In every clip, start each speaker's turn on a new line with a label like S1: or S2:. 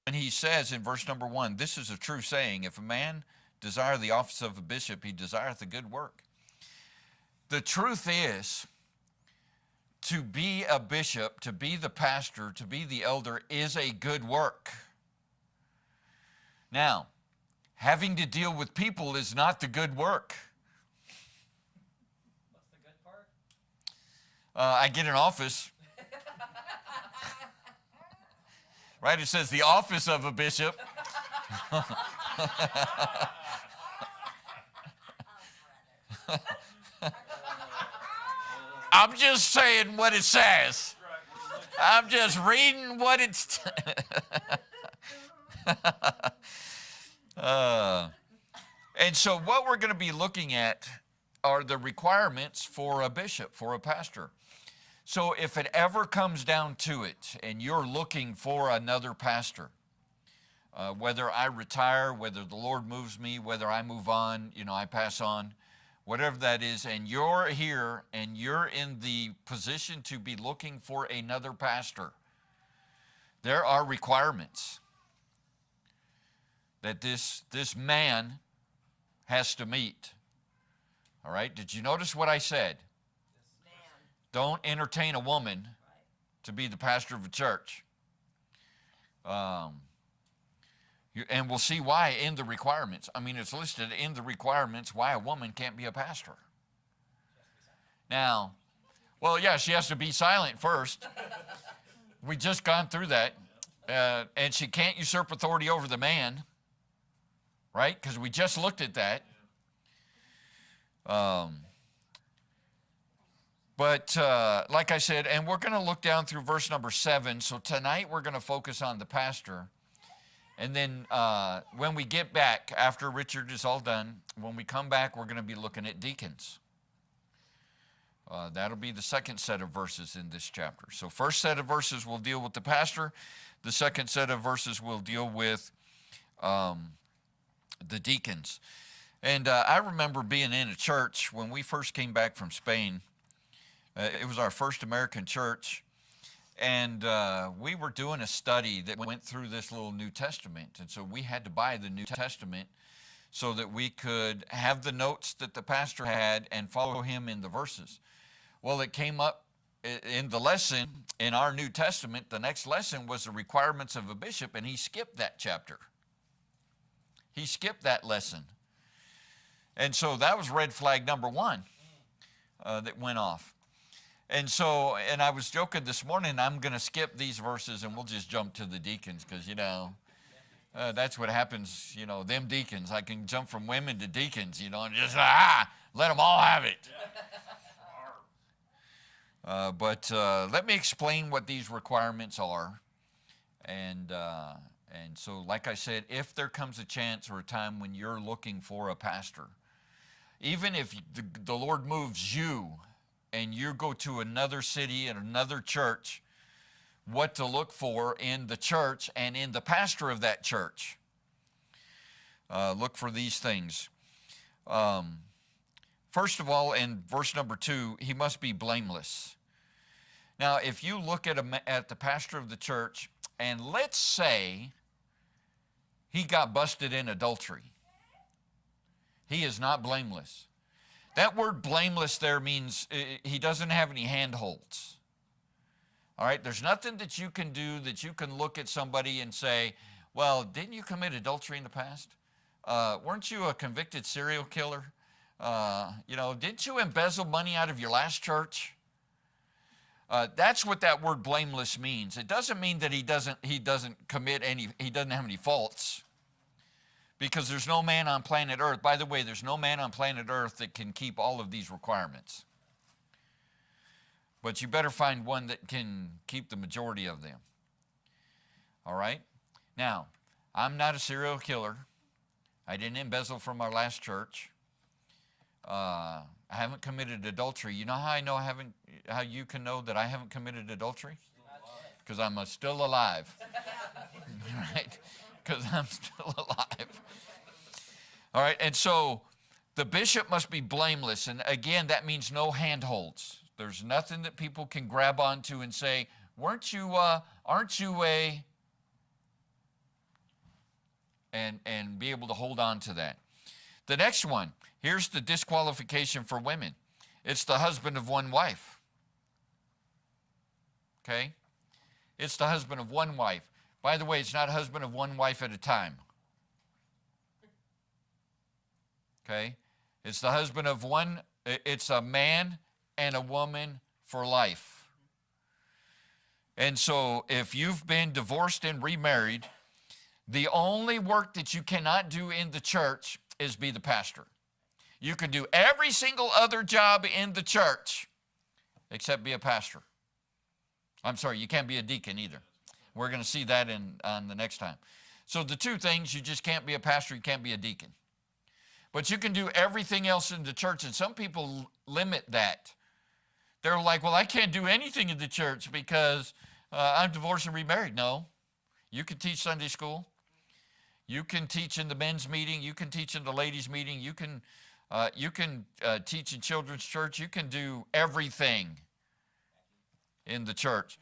S1: And he says in verse number 1, this is a true saying, if a man desire the office of a bishop, he desireth a good work. The truth is, to be a bishop, to be the pastor, to be the elder is a good work. Now, having to deal with people is not the good work.
S2: What's the good part?
S1: I get an office. Right? It says the office of a bishop. I'm just saying what it says. I'm just reading what it's. And so what we're going to be looking at are the requirements for a bishop, for a pastor. So if it ever comes down to it and you're looking for another pastor, whether I retire, whether the Lord moves me, whether I move on, I pass on, whatever that is, and you're here and you're in the position to be looking for another pastor, there are requirements that this man has to meet. All right? Did you notice what I said? Don't entertain a woman to be the pastor of a church. And we'll see why in the requirements. I mean, it's listed in the requirements why a woman can't be a pastor. Now, well, yeah, she has to be silent first. We just gone through that. And she can't usurp authority over the man, right? Because we just looked at that. But like I said, and we're going to look down through verse number 7. So tonight we're going to focus on the pastor. And then when we get back, after Richard is all done, when we come back, we're going to be looking at deacons. That'll be the second set of verses in this chapter. So first set of verses will deal with the pastor. The second set of verses will deal with the deacons. And I remember being in a church when we first came back from Spain. It was our first American church. And we were doing a study that went through this little New Testament. And so we had to buy the New Testament so that we could have the notes that the pastor had and follow him in the verses. Well, it came up in the lesson in our New Testament. The next lesson was the requirements of a bishop, and he skipped that chapter. He skipped that lesson. And so that was red flag number 1 that went off. And so, and I was joking this morning, I'm going to skip these verses and we'll just jump to the deacons because, that's what happens, them deacons. I can jump from women to deacons, and just, let them all have it. But let me explain what these requirements are. And so, like I said, if there comes a chance or a time when you're looking for a pastor, even if the Lord moves you and you go to another city and another church, what to look for in the church and in the pastor of that church. Look for these things. First of all, in verse number 2, he must be blameless. Now, if you look at the pastor of the church, and let's say he got busted in adultery, he is not blameless. That word blameless there means he doesn't have any handholds. All right, there's nothing that you can do that you can look at somebody and say, well, didn't you commit adultery in the past? Weren't you a convicted serial killer? Didn't you embezzle money out of your last church? That's what that word blameless means. It doesn't mean that he doesn't have any faults. Because there's no man on planet Earth. By the way, there's no man on planet Earth that can keep all of these requirements. But you better find one that can keep the majority of them. All right? Now, I'm not a serial killer. I didn't embezzle from our last church. I haven't committed adultery. You know how I know how you can know that I haven't committed adultery? Because I'm still alive. Right? Because I'm still alive. All right, and so the bishop must be blameless. And again, that means no handholds. There's nothing that people can grab onto and say, aren't you a, and be able to hold on to that. The next one, here's the disqualification for women. It's the husband of one wife. Okay? It's the husband of one wife. By the way, it's not husband of one wife at a time. Okay? It's the husband of one, it's a man and a woman for life. And so if you've been divorced and remarried, the only work that you cannot do in the church is be the pastor. You can do every single other job in the church except be a pastor. I'm sorry, you can't be a deacon either. We're going to see that on the next time. So the two things, you just can't be a pastor, you can't be a deacon. But you can do everything else in the church, and some people limit that. They're like, well, I can't do anything in the church because I'm divorced and remarried. No, you can teach Sunday school. You can teach in the men's meeting. You can teach in the ladies' meeting. You can teach in children's church. You can do everything in the church.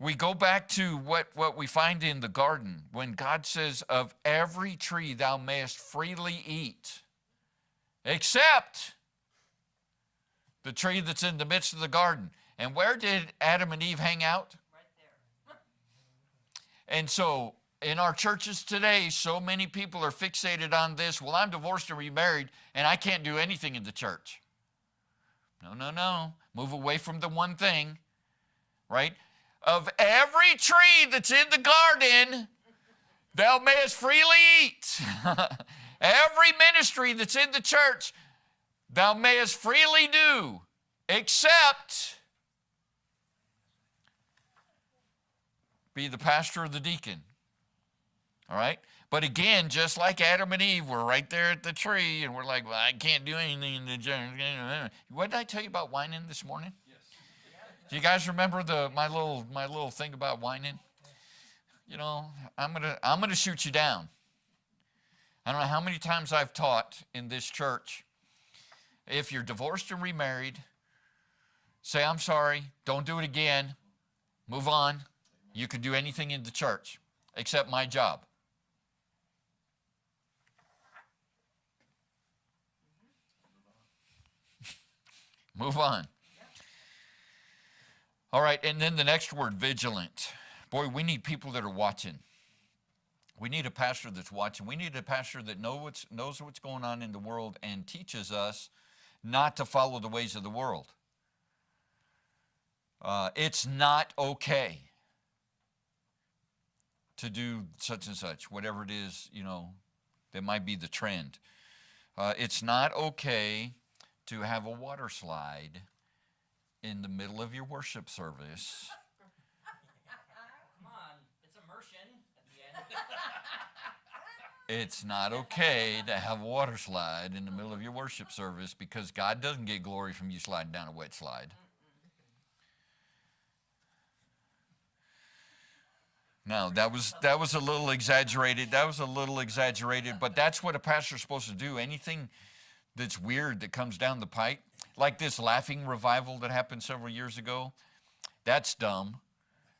S1: We go back to what we find in the garden when God says, of every tree thou mayest freely eat, except the tree that's in the midst of the garden. And where did Adam and Eve hang out? Right there. And so in our churches today, so many people are fixated on this. Well, I'm divorced and remarried, and I can't do anything in the church. No. Move away from the one thing, right? Of every tree that's in the garden, thou mayest freely eat. Every ministry that's in the church, thou mayest freely do, except be the pastor or the deacon. All right? But again, just like Adam and Eve, we're right there at the tree, and we're like, well, I can't do anything in the church. What did I tell you about whining this morning? Yes. Do you guys remember my little thing about whining? You know, I'm gonna shoot you down. I don't know how many times I've taught in this church. If you're divorced and remarried, say, I'm sorry, don't do it again, move on. You can do anything in the church except my job. Move on. All right, and then the next word, vigilant. Boy, we need people that are watching. We need a pastor that's watching. We need a pastor that knows what's going on in the world and teaches us not to follow the ways of the world. It's not okay to do such and such, whatever it is, that might be the trend. It's not okay to have a water slide in the middle of your worship service.
S2: Come on, it's immersion at the end.
S1: It's not okay to have a water slide in the middle of your worship service because God doesn't get glory from you sliding down a wet slide. No, that was a little exaggerated. But that's what a pastor's supposed to do. Anything that's weird that comes down the pipe, like this laughing revival that happened several years ago, that's dumb,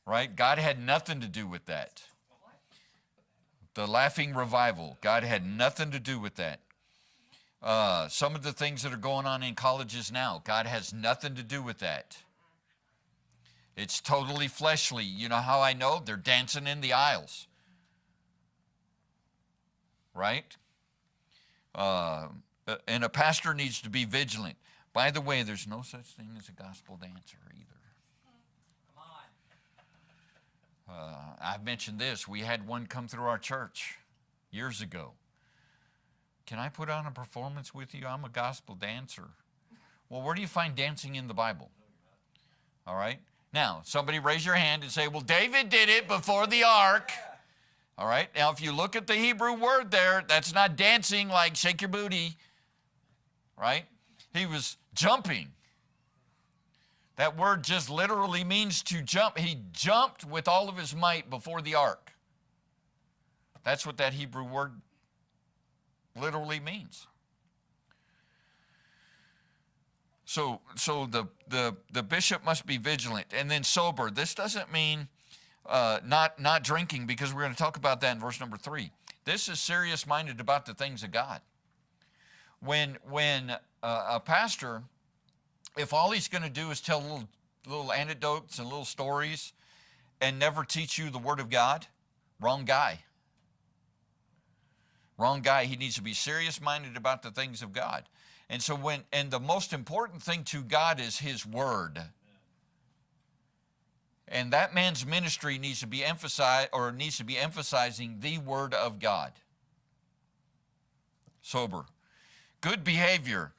S1: right? God had nothing to do with that. The laughing revival, God had nothing to do with that. Some of the things that are going on in colleges now, God has nothing to do with that. It's totally fleshly. You know how I know? They're dancing in the aisles. Right? And a pastor needs to be vigilant. By the way, there's no such thing as a gospel dancer either.
S2: Come on.
S1: I've mentioned this. We had one come through our church years ago. Can I put on a performance with you? I'm a gospel dancer. Well, where do you find dancing in the Bible? All right? Now, somebody raise your hand and say, well, David did it before the ark. All right? Now, if you look at the Hebrew word there, that's not dancing like shake your booty. Right? He was jumping. That word just literally means to jump. He jumped with all of his might before the ark. That's what that Hebrew word literally means. So the bishop must be vigilant and then sober. This doesn't mean not drinking, because we're going to talk about that in verse number 3. This is serious-minded about the things of God. When a pastor, if all he's going to do is tell little anecdotes and little stories and never teach you the Word of God, wrong guy. Wrong guy. He needs to be serious-minded about the things of God. And so and the most important thing to God is His Word. And that man's ministry needs to be emphasizing the Word of God. Sober. Good behavior.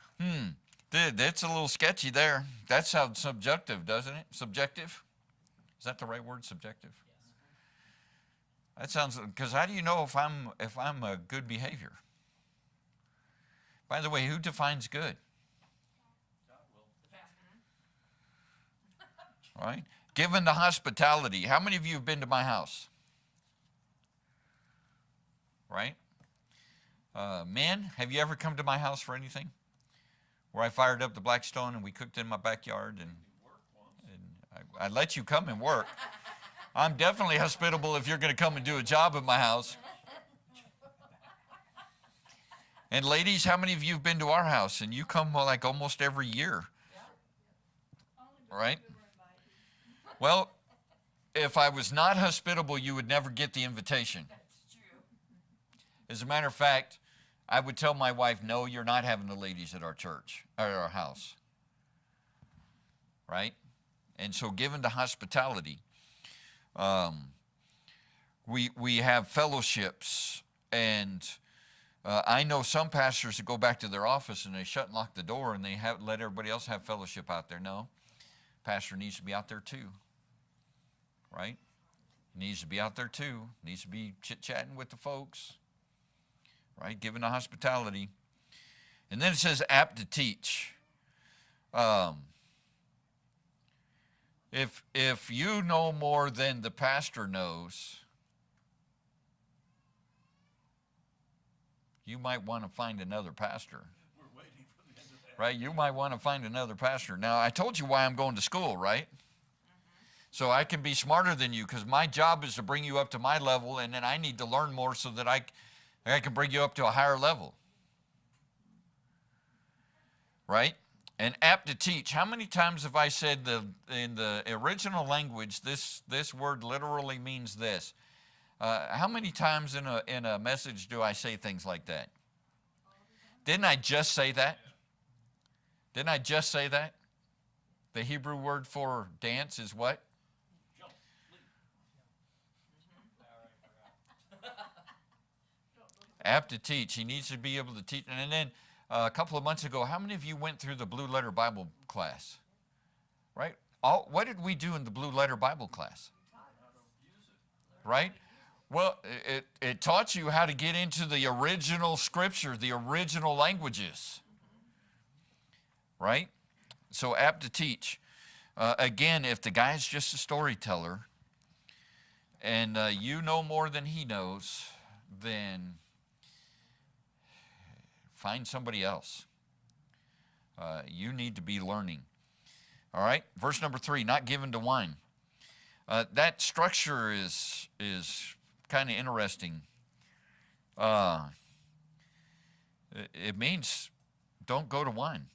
S1: That's a little sketchy there. That sounds subjective, doesn't it? Subjective? Is that the right word, subjective? That sounds, because how do you know if I'm a good behavior? By the way, who defines good? All right. Given the hospitality. How many of you have been to my house? Right? Men, have you ever come to my house for anything? Where I fired up the Blackstone and we cooked in my backyard, and I let you come and work. I'm definitely hospitable if you're going to come and do a job at my house. And ladies, how many of you have been to our house? And you come like almost every year. Right? Well, if I was not hospitable, you would never get the invitation. As a matter of fact, I would tell my wife, no, you're not having the ladies at our church, or our house. Right? And so given the hospitality, we have fellowships, and I know some pastors that go back to their office and they shut and lock the door and they let everybody else have fellowship out there. No, pastor needs to be out there too, right? Needs to be out there too. Needs to be chit-chatting with the folks, right? Giving the hospitality. And then it says apt to teach. If you know more than the pastor knows, you might want to find another pastor.
S3: We're waiting for the end of that.
S1: Right? You might want to find another pastor. Now, I told you why I'm going to school, right? So I can be smarter than you, because my job is to bring you up to my level, and then I need to learn more so that I can bring you up to a higher level. Right? And apt to teach. How many times have I said in the original language, this word literally means this? How many times in a message do I say things like that? Didn't I just say that? Didn't I just say that? The Hebrew word for dance is what?
S3: Jump, leap.
S1: Apt to teach. He needs to be able to teach. And then a couple of months ago, how many of you went through the Blue Letter Bible class? Right? What did we do in the Blue Letter Bible class? Right? Well, it taught you how to get into the original scripture, the original languages. Right? So apt to teach. Again, if the guy's just a storyteller and you know more than he knows, then find somebody else. You need to be learning. All right? Verse number 3, not given to wine. That structure is kind of interesting. It means don't go to wine.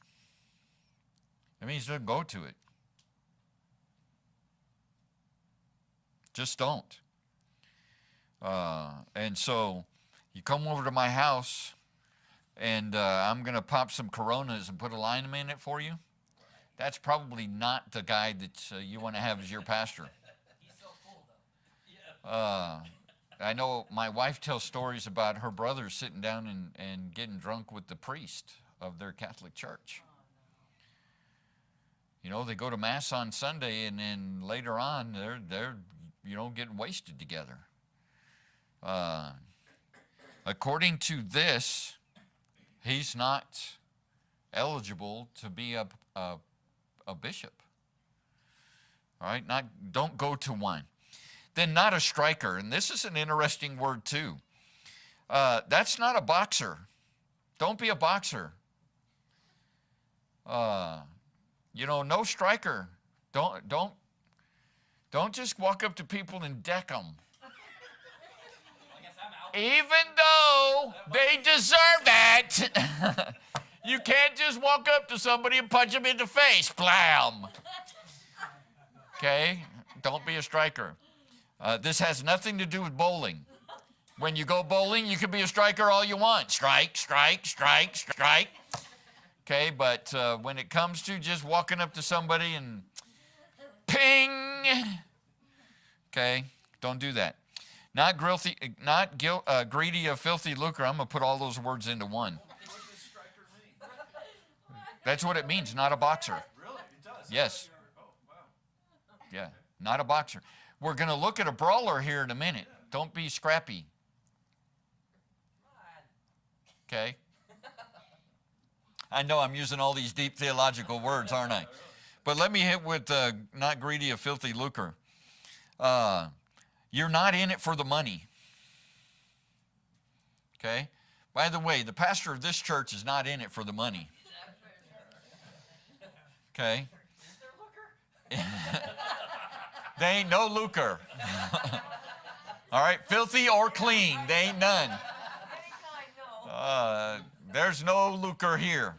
S1: It means don't go to it. Just don't. And so you come over to my house, and I'm going to pop some Coronas and put a lime in it for you. That's probably not the guy that you want to have as your pastor.
S2: He's so cool, though.
S1: I know my wife tells stories about her brothers sitting down and getting drunk with the priest of their Catholic church. You know, they go to Mass on Sunday, and then later on, they're getting wasted together. According to this, he's not eligible to be a bishop. All right, don't go to wine. Then not a striker, and this is an interesting word too. That's not a boxer. Don't be a boxer. No striker. Don't Don't just walk up to people and deck them.
S2: I guess I'm out.
S1: Even though they deserve that. You can't just walk up to somebody and punch them in the face. Blam. Okay? Don't be a striker. This has nothing to do with bowling. When you go bowling, you can be a striker all you want. Strike, strike, strike, strike. Okay, but when it comes to just walking up to somebody and ping, okay, don't do that. Not greedy of filthy lucre. I'm going to put all those words into one.
S3: What does striker mean?
S1: That's what it means, not a boxer.
S3: Really? It does?
S1: Yes.
S3: Oh, wow.
S1: Yeah, not a boxer. We're going to look at a brawler here in a minute. Don't be scrappy. Okay? I know I'm using all these deep theological words, aren't I? But let me hit with not greedy of filthy lucre. You're not in it for the money. Okay? By the way, the pastor of this church is not in it for the money. Okay? They ain't no lucre. All right? Filthy or clean, they ain't none. There's no lucre here.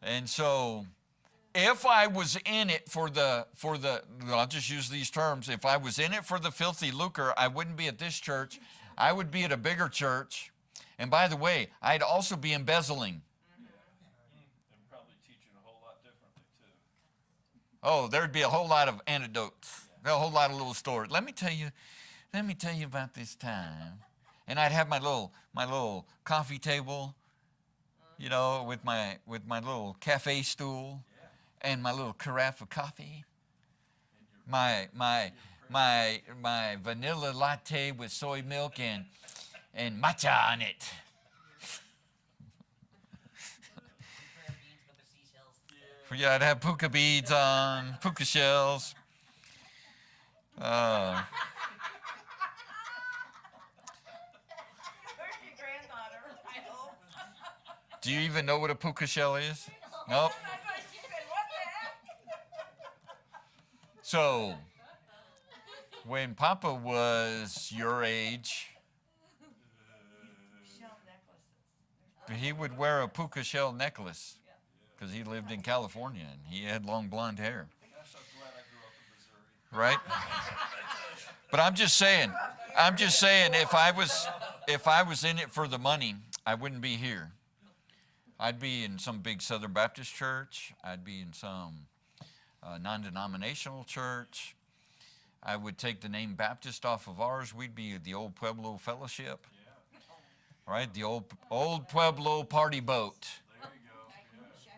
S1: And so, if I was in it for the, I'll just use these terms, if I was in it for the filthy lucre, I wouldn't be at this church. I would be at a bigger church. And by the way, I'd also be embezzling.
S3: And probably teaching a whole lot differently, too.
S1: Oh, there'd be a whole lot of anecdotes, a whole lot of little stories. Let me tell you about this time. And I'd have my little coffee table, you know, with my little cafe stool and my little carafe of coffee. My vanilla latte with soy milk and matcha on it. Yeah, I'd have puka beads on, puka shells. Do you even know what a puka shell is? Nope. So, when Papa was your age, he would wear a puka shell necklace because he lived in California and he had long blonde hair.
S3: Gosh, I'm glad I grew up in Missouri.
S1: Right? But I'm just saying, if I was in it for the money, I wouldn't be here. I'd be in some big Southern Baptist church. I'd be in some non-denominational church. I would take the name Baptist off of ours. We'd be the old Pueblo Fellowship, right? The old Pueblo Party Boat,
S3: There you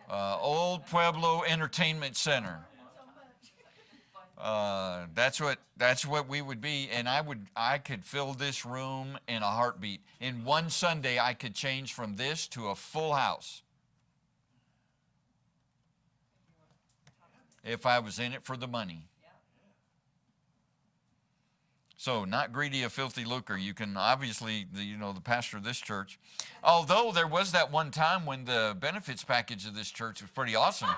S3: go.
S1: old Pueblo Entertainment Center. That's what we would be, and I could fill this room in a heartbeat. In one Sunday, I could change from this to a full house if I was in it for the money. So, not greedy of filthy lucre. You can obviously, the pastor of this church, although there was that one time when the benefits package of this church was pretty awesome.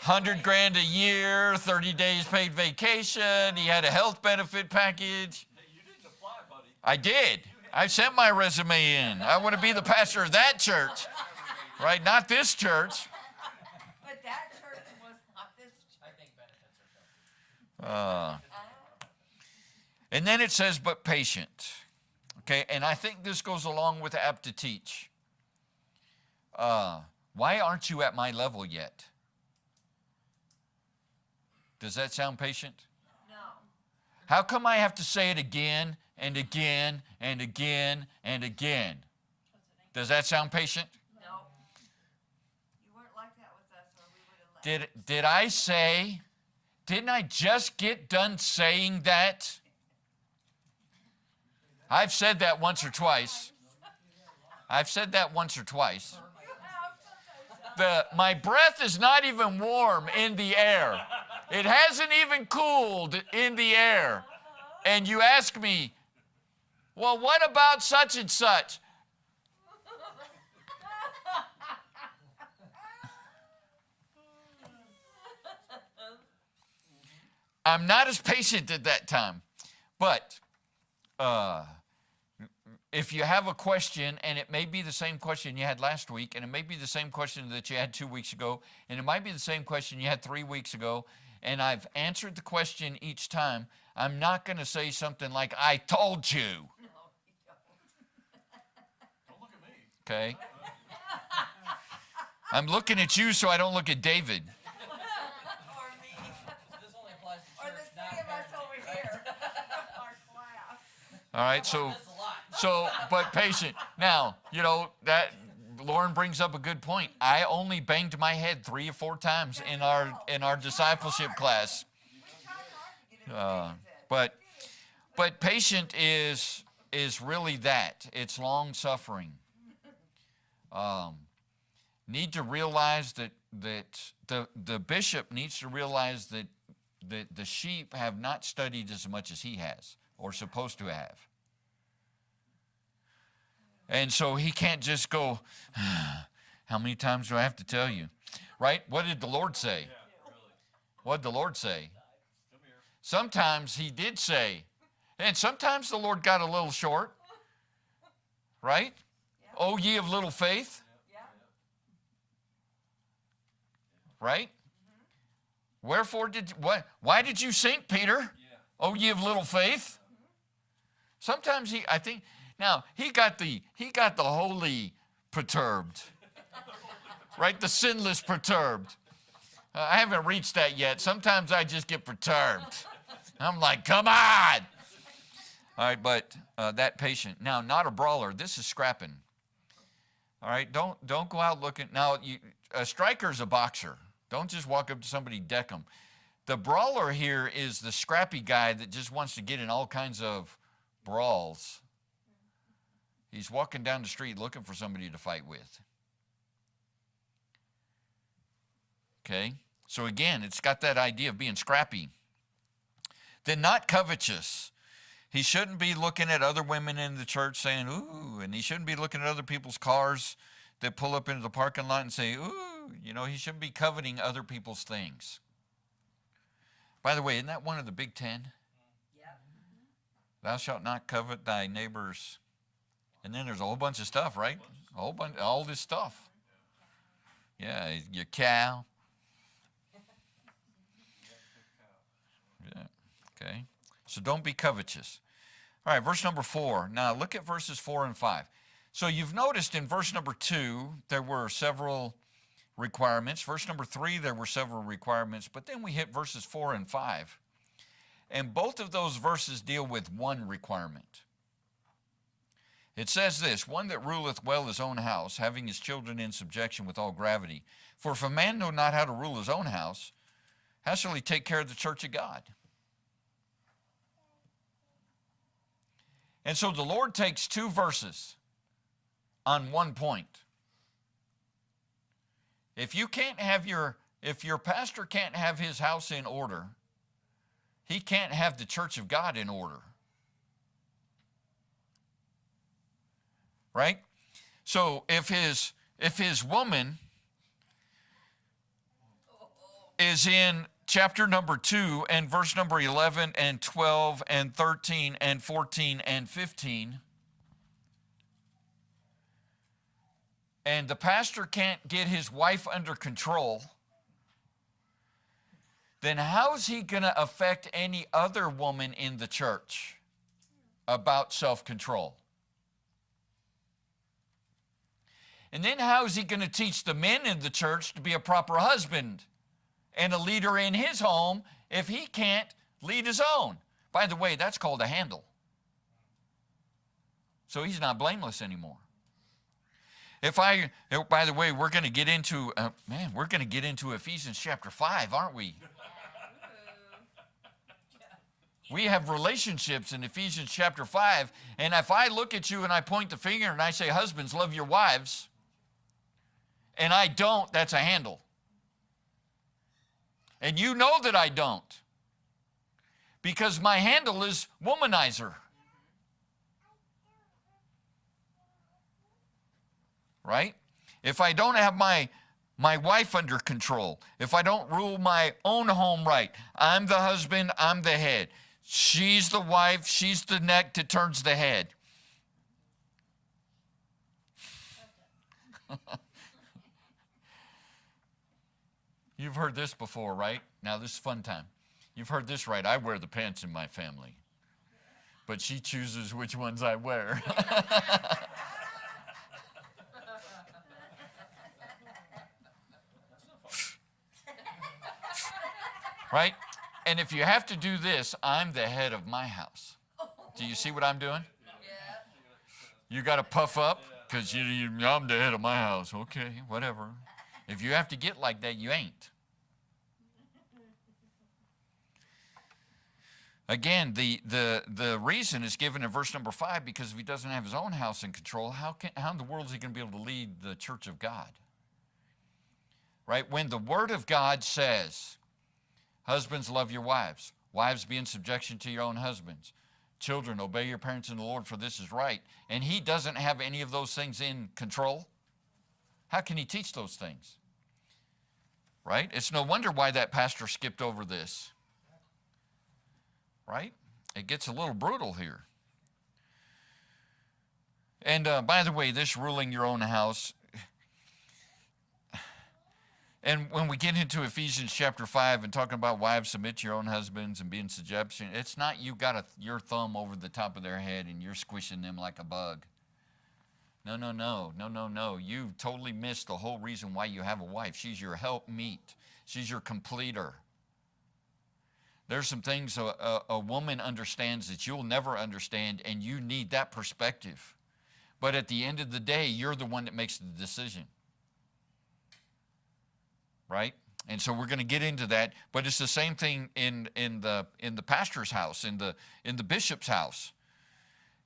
S1: 100 grand a year, 30 days paid vacation. He had a health benefit package.
S3: Hey, you didn't apply, buddy.
S1: I did. I sent my resume in. I want to be the pastor of that church, right? Not this church.
S4: But that church was not this church.
S2: I think benefits are filthy.
S1: And then it says, but patient. Okay, and I think this goes along with apt to teach. Why aren't you at my level yet? Does that sound patient?
S4: No.
S1: How come I have to say it again and again and again and again? Does that sound patient?
S4: No. You weren't like that with us, or we would have left.
S1: Didn't I just get done saying that? I've said that once or twice. My breath is not even warm in the air. It hasn't even cooled in the air. And you ask me, well, what about such and such? I'm not as patient at that time. But if you have a question, and it may be the same question you had last week, and it may be the same question that you had 2 weeks ago, and it might be the same question you had 3 weeks ago, and I've answered the question each time, I'm not going to say something like, I told you.
S3: Don't look at me.
S1: Okay? I'm looking at you so I don't look at David.
S4: Or me,
S2: This only applies to
S4: or
S2: church,
S4: the
S2: not
S4: three of us
S2: parenting,
S4: over
S2: right?
S4: here, our class.
S1: All right, so...
S2: That's a lot.
S1: So, but patient. Now, you know, that Lauren brings up a good point. I only banged my head 3 or 4 times in our discipleship class.
S4: We tried hard to get it to
S1: But patient is really that. It's long suffering. Need to realize that the bishop needs to realize that the sheep have not studied as much as he has or supposed to have. And so he can't just go, how many times do I have to tell you? Right? What did the Lord say?
S3: Yeah, really.
S1: What did the Lord say?
S3: Come here.
S1: Sometimes he did say, and sometimes the Lord got a little short. Right?
S4: Yeah.
S1: Oh, ye of little faith.
S4: Yeah.
S1: Right? Wherefore why did you sink, Peter?
S3: Yeah.
S1: Oh, ye of little faith. Sometimes he got the holy perturbed. Right? The sinless perturbed. I haven't reached that yet. Sometimes I just get perturbed. I'm like, come on. All right, but that patient. Now, not a brawler. This is scrapping. All right, don't go out looking. Now, a striker's a boxer. Don't just walk up to somebody, deck them. The brawler here is the scrappy guy that just wants to get in all kinds of brawls. He's walking down the street looking for somebody to fight with. Okay? So again, it's got that idea of being scrappy. Then not covetous. He shouldn't be looking at other women in the church saying, ooh, and he shouldn't be looking at other people's cars that pull up into the parking lot and say, ooh, you know, he shouldn't be coveting other people's things. By the way, isn't that one of the big 10?
S4: Yep.
S1: Thou shalt not covet thy neighbor's. And then there's a whole bunch of stuff, right? A whole bunch, all this stuff. Yeah, your cow. Yeah, okay. So don't be covetous. All right, verse number 4. Now look at verses 4 and 5. So you've noticed in verse number 2, there were several requirements. Verse number 3, there were several requirements. But then we hit verses 4 and 5. And both of those verses deal with one requirement. It says this, one that ruleth well his own house, having his children in subjection with all gravity. For if a man know not how to rule his own house, how shall he take care of the church of God? And so the Lord takes 2 verses on one point. If your pastor can't have his house in order, he can't have the church of God in order. Right? So if his woman is in chapter number 2 and verse number 11 and 12 and 13 and 14 and 15, and the pastor can't get his wife under control, then how is he going to affect any other woman in the church about self-control? And then how is he going to teach the men in the church to be a proper husband and a leader in his home if he can't lead his own? By the way, that's called a handle. So he's not blameless anymore. By the way, we're going to get into, Ephesians chapter 5, aren't we? We have relationships in Ephesians chapter 5, and if I look at you and I point the finger and I say, husbands, love your wives, and I don't, that's a handle. And you know that I don't, because my handle is womanizer. Right? If I don't have my my wife under control, if I don't rule my own home right, I'm the husband, I'm the head. She's the wife, she's the neck that turns the head. You've heard this before, right? Now this is fun time. You've heard this, right? I wear the pants in my family, but she chooses which ones I wear. Right? And if you have to do this, I'm the head of my house. Do you see what I'm doing? You got to puff up because I'm the head of my house. Okay, whatever. If you have to get like that, you ain't. Again, the reason is given in verse number 5, because if he doesn't have his own house in control, how in the world is he going to be able to lead the church of God? Right? When the word of God says, husbands, love your wives. Wives, be in subjection to your own husbands. Children, obey your parents in the Lord, for this is right. And he doesn't have any of those things in control. How can he teach those things? Right? It's no wonder why that pastor skipped over this. Right? It gets a little brutal here. And by the way, this ruling your own house, and when we get into Ephesians chapter 5 and talking about wives, submit to your own husbands and be in subjection, it's not you got your thumb over the top of their head and you're squishing them like a bug. No. You totally missed the whole reason why you have a wife. She's your helpmeet. She's your completer. There's some things a woman understands that you'll never understand, and you need that perspective. But at the end of the day, you're the one that makes the decision. Right? And so we're going to get into that, but it's the same thing in the pastor's house, in the bishop's house.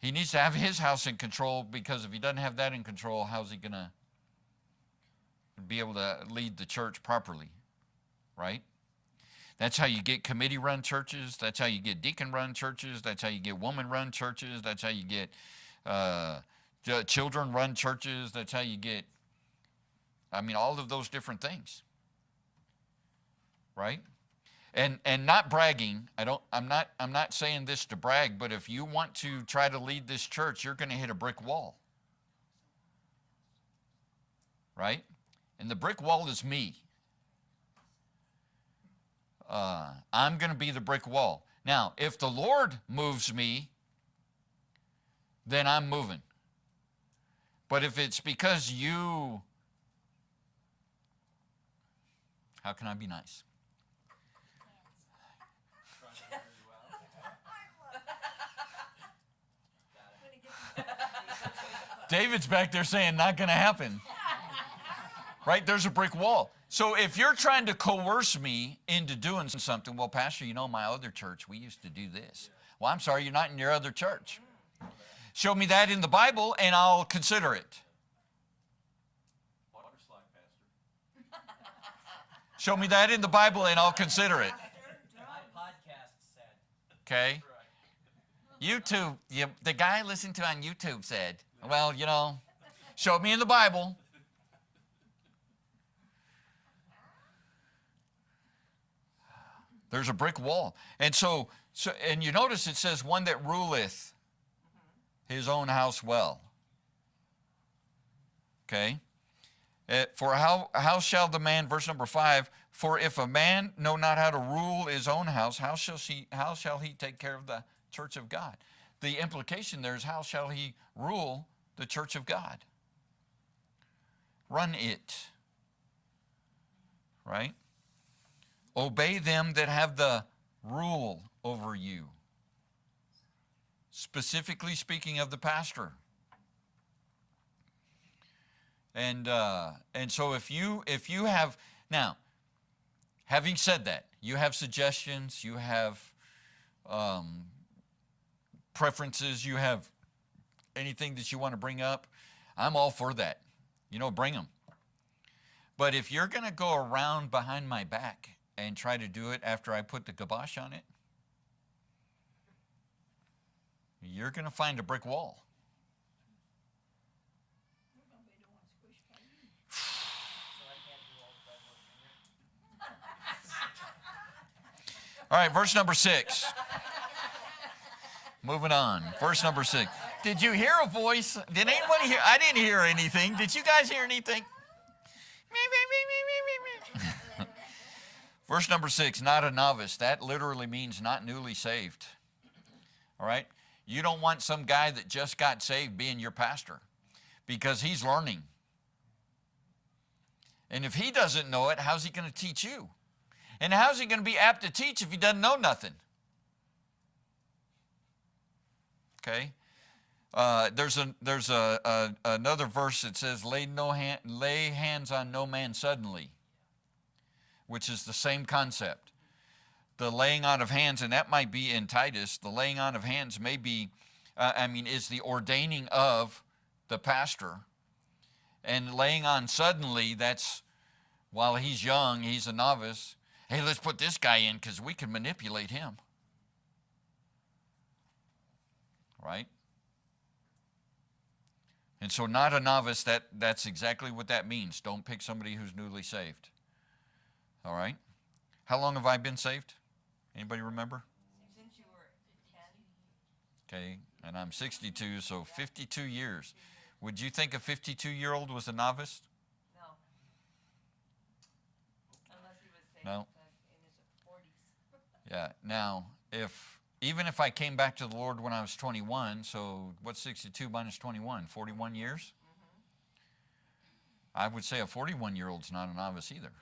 S1: He needs to have his house in control, because if he doesn't have that in control, how's he going to be able to lead the church properly? Right? That's how you get committee-run churches. That's how you get deacon-run churches. That's how you get woman-run churches. That's how you get children-run churches. That's how you get, all of those different things. Right? And not bragging. I'm not saying this to brag, but if you want to try to lead this church, you're going to hit a brick wall. Right? And the brick wall is me. I'm going to be the brick wall. Now, if the Lord moves me, then I'm moving. But if it's because you, how can I be nice? David's back there saying, not going to happen. Right? There's a brick wall. So if you're trying to coerce me into doing something, well, Pastor, my other church, we used to do this. Well, I'm sorry, you're not in your other church. Show me that in the Bible, and I'll consider it.
S3: Water slide, Pastor.
S1: Show me that in the Bible, and I'll consider it.
S2: My podcast said.
S1: Okay? YouTube, the guy I listened to on YouTube said, well, show me in the Bible. There's a brick wall. And so and you notice it says, one that ruleth his own house well. Okay? For how shall the man, verse number 5, for if a man know not how to rule his own house, how shall he take care of the church of God? The implication there is, how shall he rule the church of God? Run it. Right? Obey them that have the rule over you. Specifically speaking of the pastor. And so if you have, now, having said that, you have suggestions, you have preferences, you have anything that you want to bring up, I'm all for that. Bring them. But if you're going to go around behind my back and try to do it after I put the kibosh on it, you're going to find a brick wall.
S2: So I can't do all
S1: All right, verse number 6. Moving on. Verse number 6. Did you hear a voice? Did anybody hear? I didn't hear anything. Did you guys hear anything? Verse number 6, not a novice. That literally means not newly saved. All right? You don't want some guy that just got saved being your pastor because he's learning. And if he doesn't know it, how's he going to teach you? And how's he going to be apt to teach if he doesn't know nothing? Okay? There's another verse that says, lay hands on no man suddenly, which is the same concept. The laying on of hands, and that might be in Titus, the laying on of hands may be, is the ordaining of the pastor. And laying on suddenly, that's while he's young, he's a novice. Hey, let's put this guy in because we can manipulate him. Right? And so not a novice, that's exactly what that means. Don't pick somebody who's newly saved. All right? How long have I been saved? Anybody remember?
S4: Since you were 10.
S1: Okay, and I'm 62, so 52 years. Would you think a 52-year-old was a novice?
S4: No. Unless he was saved
S1: No.
S4: in his 40s.
S1: Yeah. Now, even if I came back to the Lord when I was 21, so what's 62 minus 21? 41 years? I would say a 41-year-old's not a novice either.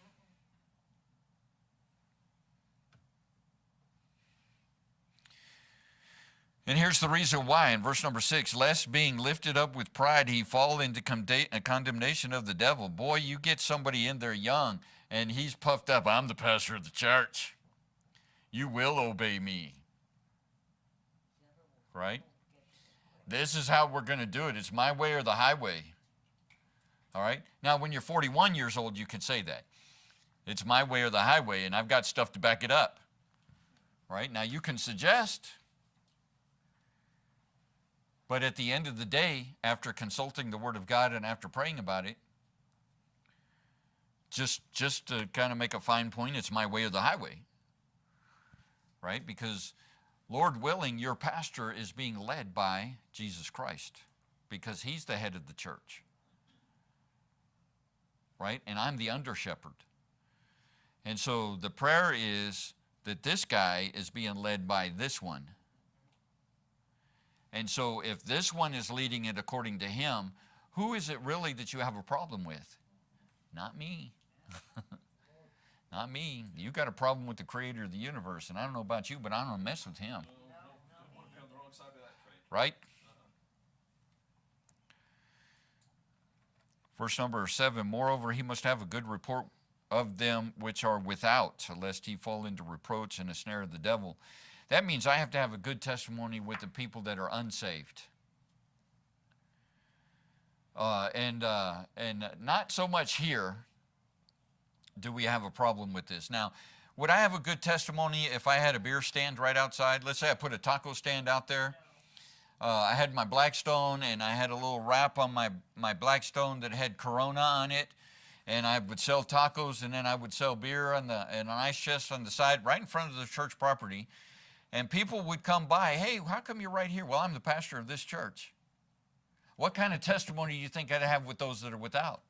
S1: And here's the reason why in verse number 6, lest being lifted up with pride, he fall into condemnation of the devil. Boy, you get somebody in there young and he's puffed up. I'm the pastor of the church. You will obey me. Right? This is how we're going to do it. It's my way or the highway. All right? Now, when you're 41 years old, you can say that. It's my way or the highway, and I've got stuff to back it up. Right? Now, you can suggest. But at the end of the day, after consulting the Word of God and after praying about it, just to kind of make a fine point, it's my way or the highway. Right? Because, Lord willing, your pastor is being led by Jesus Christ because he's the head of the church. Right? And I'm the under shepherd. And so the prayer is that this guy is being led by this one. And so if this one is leading it according to him, who is it really that you have a problem with? Not me. Not me. You got a problem with the creator of the universe, and I don't know about you, but I don't mess with him.
S3: Don't want to be on the wrong side of that trade.
S1: Right? Verse number 7, moreover, he must have a good report of them which are without, lest he fall into reproach and a snare of the devil. That means I have to have a good testimony with the people that are unsaved. And not so much here do we have a problem with this. Now, would I have a good testimony if I had a beer stand right outside? Let's say I put a taco stand out there. I had my Blackstone, and I had a little wrap on my Blackstone that had Corona on it. And I would sell tacos, and then I would sell beer in an ice chest on the side right in front of the church property. And people would come by, hey, how come you're right here? Well, I'm the pastor of this church. What kind of testimony do you think I'd have with those that are without?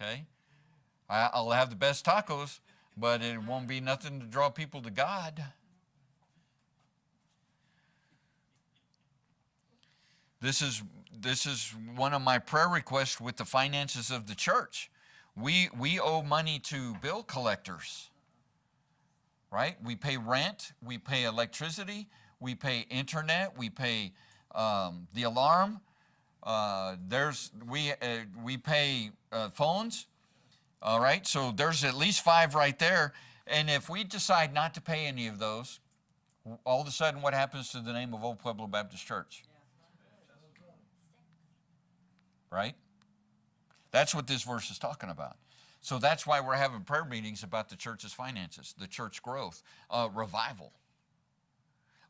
S1: Okay? I'll have the best tacos, but it won't be nothing to draw people to God. This is one of my prayer requests with the finances of the church. We owe money to bill collectors. Right? We pay rent, we pay electricity, we pay internet, we pay the alarm. We pay phones. All right, so there's at least 5 right there. And if we decide not to pay any of those, all of a sudden, what happens to the name of Old Pueblo Baptist Church? Right? That's what this verse is talking about. So that's why we're having prayer meetings about the church's finances, the church growth, revival.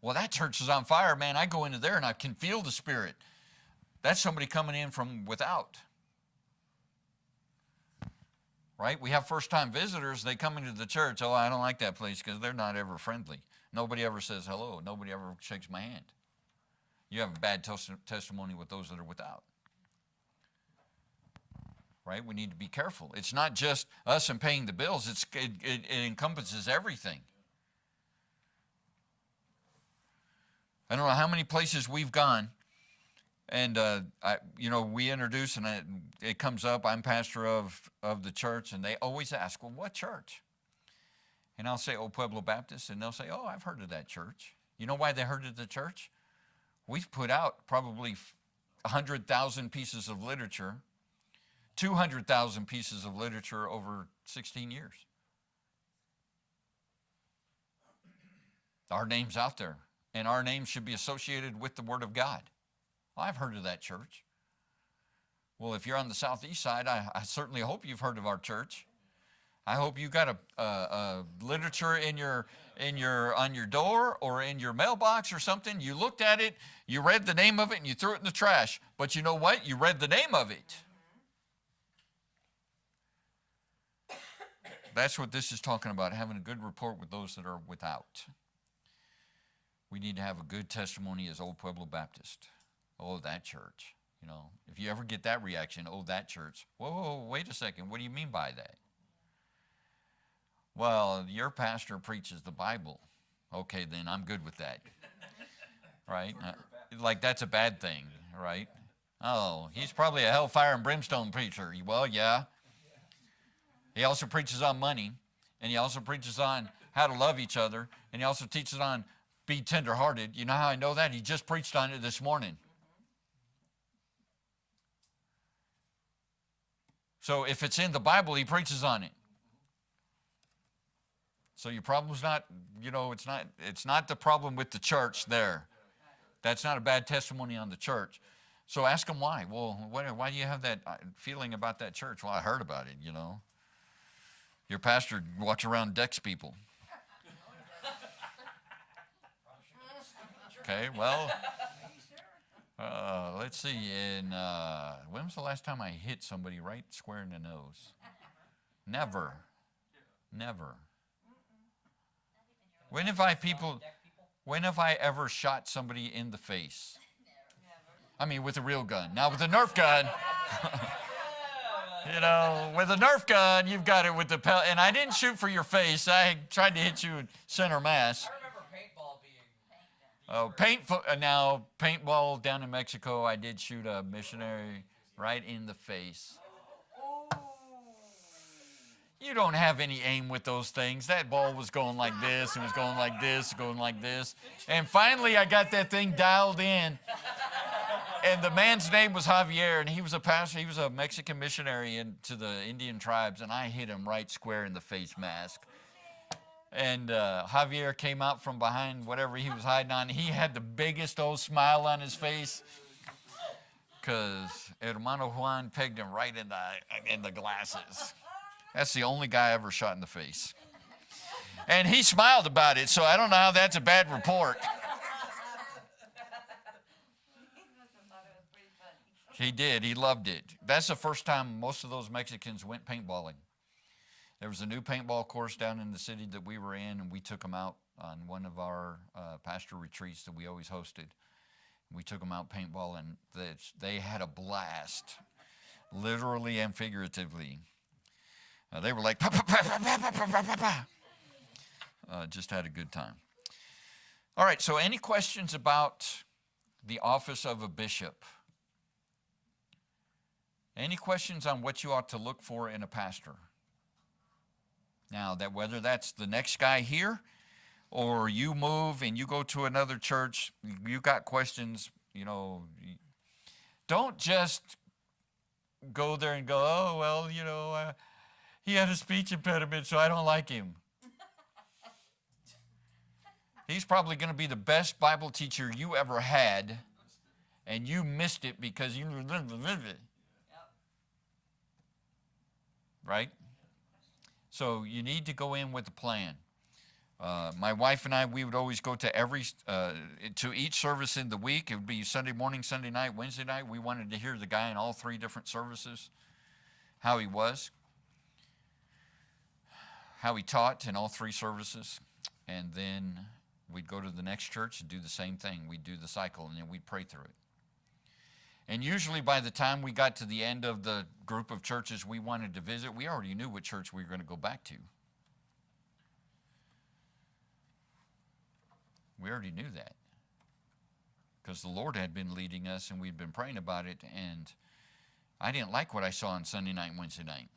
S1: Well, that church is on fire, man. I go into there and I can feel the Spirit. That's somebody coming in from without. right? We have first-time visitors. They come into the church. Oh, I don't like that place because they're not ever friendly. Nobody ever says hello. Nobody ever shakes my hand. You have a bad testimony with those that are without. Right? We need to be careful. It's not just us and paying the bills. It encompasses everything. I don't know how many places we've gone, and we introduce, and it comes up. I'm pastor of the church, and they always ask, "Well, what church?" And I'll say, "Oh, Pueblo Baptist," and they'll say, "Oh, I've heard of that church." You know why they heard of the church? We've put out probably 100,000 pieces of literature, 200,000 pieces of literature over 16 years. Our name's out there, and our name should be associated with the Word of God. I've heard of that church. Well, if you're on the southeast side, I certainly hope you've heard of our church. I hope you got a literature on your door or in your mailbox or something. You looked at it, you read the name of it, and you threw it in the trash. But you know what? You read the name of it. That's what this is talking about, having a good report with those that are without. We need to have a good testimony as Old Pueblo Baptist. Oh, that church. If you ever get that reaction, oh, that church. Whoa, wait a second. What do you mean by that? Well, your pastor preaches the Bible. Okay, then I'm good with that. Right? Like that's a bad thing, right? Oh, he's probably a hellfire and brimstone preacher. Well, yeah. He also preaches on money, and he also preaches on how to love each other, and he also teaches on be tenderhearted. You know how I know that? He just preached on it this morning. So if it's in the Bible, he preaches on it. So your problem's not, it's not the problem with the church there. That's not a bad testimony on the church. So ask them why. Well, why do you have that feeling about that church? Well, I heard about it, Your pastor walks around and decks people. Okay, well, let's see. When was the last time I hit somebody right square in the nose? Never. When have I ever shot somebody in the face? I mean, with a real gun. Now, with a Nerf gun, with a Nerf gun, you've got it with the pellet. And I didn't shoot for your face. I tried to hit you in center mass.
S2: I remember paintball being...
S1: Paintball down in Mexico, I did shoot a missionary right in the face. You don't have any aim with those things. That ball was going like this, and was going like this, going like this. And finally, I got that thing dialed in. And the man's name was Javier, and he was a pastor. He was a Mexican missionary to the Indian tribes, and I hit him right square in the face mask. And Javier came out from behind whatever he was hiding on. He had the biggest old smile on his face because Hermano Juan pegged him right in the glasses. That's the only guy I ever shot in the face. And he smiled about it, so I don't know how that's a bad report. He did. He loved it. That's the first time most of those Mexicans went paintballing. There was a new paintball course down in the city that we were in, and we took them out on one of our pastor retreats that we always hosted. We took them out paintball, and they had a blast, literally and figuratively. They were like, pa, pa, pa, pa, pa, pa, pa, pa, pa. Just had a good time. All right, so any questions about the office of a bishop? Any questions on what you ought to look for in a pastor? Now, that whether that's the next guy here or you move and you go to another church, you got questions, don't just go there and go, oh, well, he had a speech impediment, so I don't like him. He's probably going to be the best Bible teacher you ever had, and you missed it because you lived it. Right? So you need to go in with a plan. My wife and I, we would always go to each service in the week. It would be Sunday morning, Sunday night, Wednesday night. We wanted to hear the guy in all three different services, how he was. how he taught in all 3 services, and then we'd go to the next church and do the same thing. We'd do the cycle, and then we'd pray through it. And usually by the time we got to the end of the group of churches we wanted to visit, we already knew what church we were going to go back to. We already knew that, because the Lord had been leading us and we'd been praying about it, and I didn't like what I saw on Sunday night and Wednesday night.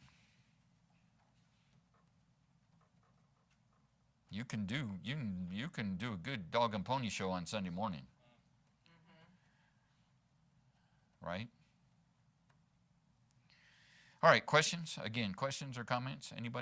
S1: You can do a good dog and pony show on Sunday morning. Right? All right, questions? Again, questions or comments? Anybody?